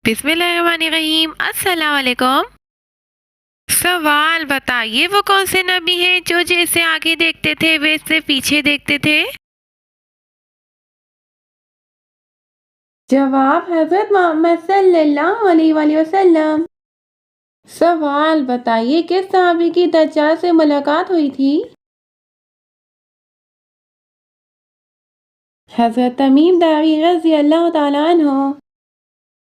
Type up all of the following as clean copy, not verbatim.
بسم اللہ الرحمن الرحیم۔ السلام علیکم۔ سوال بتائیے، وہ کون سے نبی ہیں جو جیسے آگے دیکھتے تھے ویسے پیچھے دیکھتے تھے؟ جواب حضرت محمد صلی اللہ علیہ وآلہ وسلم۔ سوال بتائیے، کس صحابی کی دجال سے ملاقات ہوئی تھی؟ حضرت تمیم داری رضی اللہ تعالیٰ عنہ۔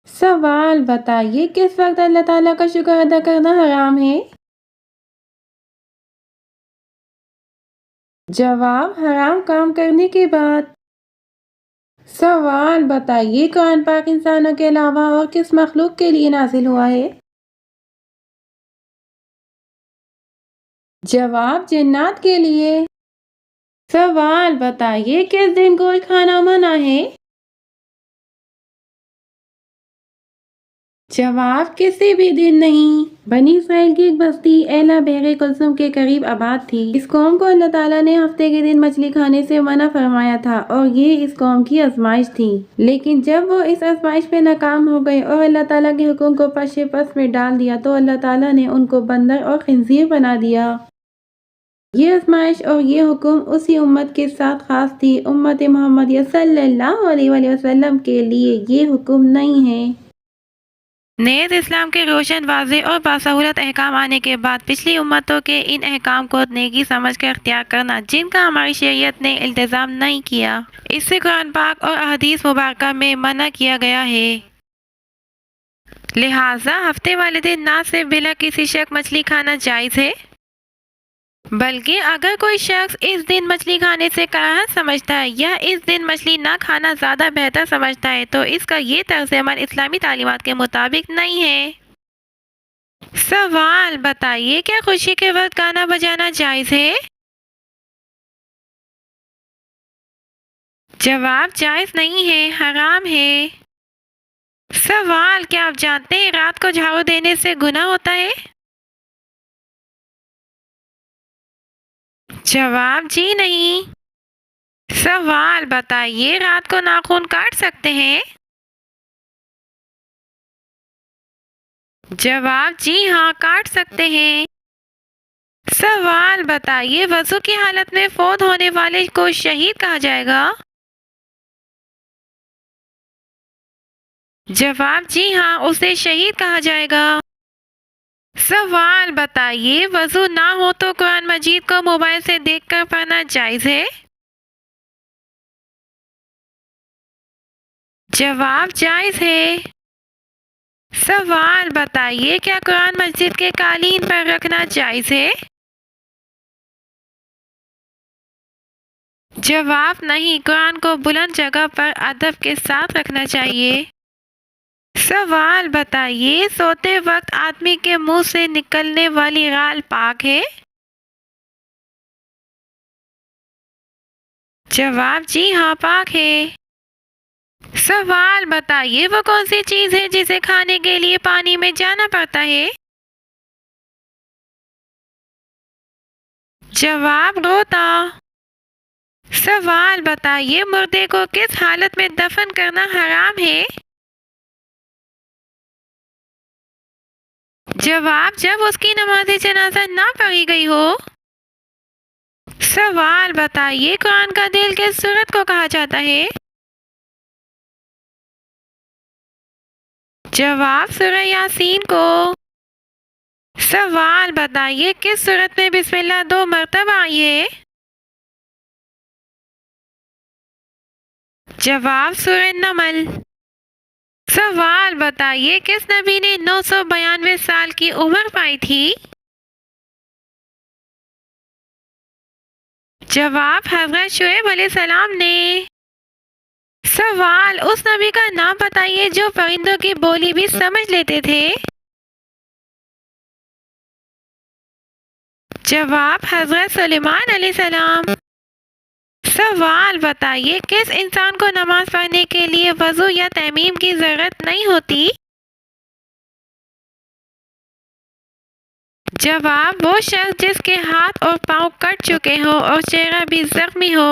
سوال بتائیے، کس وقت اللہ تعالیٰ کا شکر ادا کرنا حرام ہے؟ جواب، حرام کام کرنے کے بعد۔ سوال بتائیے، قرآن پاک انسانوں کے علاوہ اور کس مخلوق کے لیے نازل ہوا ہے؟ جواب، جنات کے لیے۔ سوال بتائیے، کس دن گوشت کھانا منع ہے؟ جواب، کسی بھی دن نہیں۔ بنی اسرائیل کی ایک بستی ایلا بحر کلثوم کے قریب آباد تھی۔ اس قوم کو اللہ تعالیٰ نے ہفتے کے دن مچھلی کھانے سے منع فرمایا تھا اور یہ اس قوم کی آزمائش تھی۔ لیکن جب وہ اس آزمائش میں ناکام ہو گئے اور اللہ تعالیٰ کے حکم کو پشے پس میں ڈال دیا تو اللہ تعالیٰ نے ان کو بندر اور خنزیر بنا دیا۔ یہ آزمائش اور یہ حکم اسی امت کے ساتھ خاص تھی۔ امت محمدیہ صلی اللہ علیہ وآلہ وسلم کے لیے یہ حکم نہیں ہے۔ نیز اسلام کے روشن، واضح اور باسہولت احکام آنے کے بعد پچھلی امتوں کے ان احکام کو نیکی سمجھ کر اختیار کرنا، جن کا ہماری شریعت نے التزام نہیں کیا، اس سے قرآن پاک اور احادیث مبارکہ میں منع کیا گیا ہے۔ لہٰذا ہفتے والے دن نہ صرف بلا کسی شک مچھلی کھانا جائز ہے، بلکہ اگر کوئی شخص اس دن مچھلی کھانے سے کراہت سمجھتا ہے یا اس دن مچھلی نہ کھانا زیادہ بہتر سمجھتا ہے تو اس کا یہ طرز عمل اسلامی تعلیمات کے مطابق نہیں ہے۔ سوال بتائیے، کیا خوشی کے وقت گانا بجانا جائز ہے؟ جواب، جائز نہیں ہے، حرام ہے۔ سوال، کیا آپ جانتے ہیں رات کو جھاڑو دینے سے گناہ ہوتا ہے؟ جواب، جی نہیں۔ سوال بتائیے، رات کو ناخن کاٹ سکتے ہیں؟ جواب، جی ہاں، کاٹ سکتے ہیں۔ سوال بتائیے، وضو کی حالت میں فوت ہونے والے کو شہید کہا جائے گا؟ جواب، جی ہاں، اسے شہید کہا جائے گا۔ سوال بتائیے، وضو نہ ہو تو قرآن مجید کو موبائل سے دیکھ کر پڑھنا جائز ہے؟ جواب، جائز ہے۔ سوال بتائیے، کیا قرآن مسجد کے قالین پر رکھنا جائز ہے؟ جواب، نہیں، قرآن کو بلند جگہ پر ادب کے ساتھ رکھنا چاہیے۔ سوال بتائیے، سوتے وقت آدمی کے منہ سے نکلنے والی رال پاک ہے؟ جواب، جی ہاں، پاک ہے۔ سوال بتائیے، وہ کون سی چیز ہے جسے کھانے کے لیے پانی میں جانا پڑتا ہے؟ جواب، غوطہ۔ سوال بتائیے، مردے کو کس حالت میں دفن کرنا حرام ہے؟ جواب، جب اس کی نماز جنازہ نہ پڑھی گئی ہو۔ سوال بتائیے، قرآن کا دل کس سورت کو کہا جاتا ہے؟ جواب، سورہ یاسین کو۔ سوال بتائیے، کس سورت میں بسم اللہ 2 مرتبہ آئی ہے؟ جواب، سورہ نمل۔ سوال بتائیے، کس نبی نے 992 سال کی عمر پائی تھی؟ جواب، حضرت شعیب علیہ السلام نے۔ سوال، اس نبی کا نام بتائیے جو پرندوں کی بولی بھی سمجھ لیتے تھے؟ جواب، حضرت سلیمان علیہ السلام۔ سوال بتائیے، کس انسان کو نماز پڑھنے کے لیے وضو یا تیمم کی ضرورت نہیں ہوتی؟ جواب، وہ شخص جس کے ہاتھ اور پاؤں کٹ چکے ہوں اور چہرہ بھی زخمی ہو۔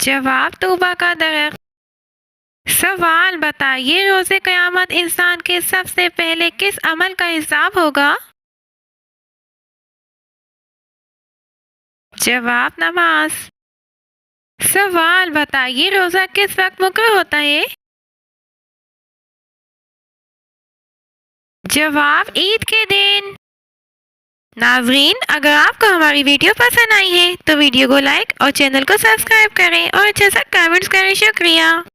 جواب طوبہ کا درخت۔ سوال بتائیے روز قیامت انسان کے سب سے پہلے کس عمل کا حساب ہوگا؟ جواب نماز۔ سوال بتائیے روزہ کس وقت مقرر ہوتا ہے؟ جواب عید کے دن۔ ناظرین، اگر آپ کو ہماری ویڈیو پسند آئی ہے تو ویڈیو کو لائک اور چینل کو سبسکرائب کریں اور اچھا سا کمنٹس کریں۔ شکریہ۔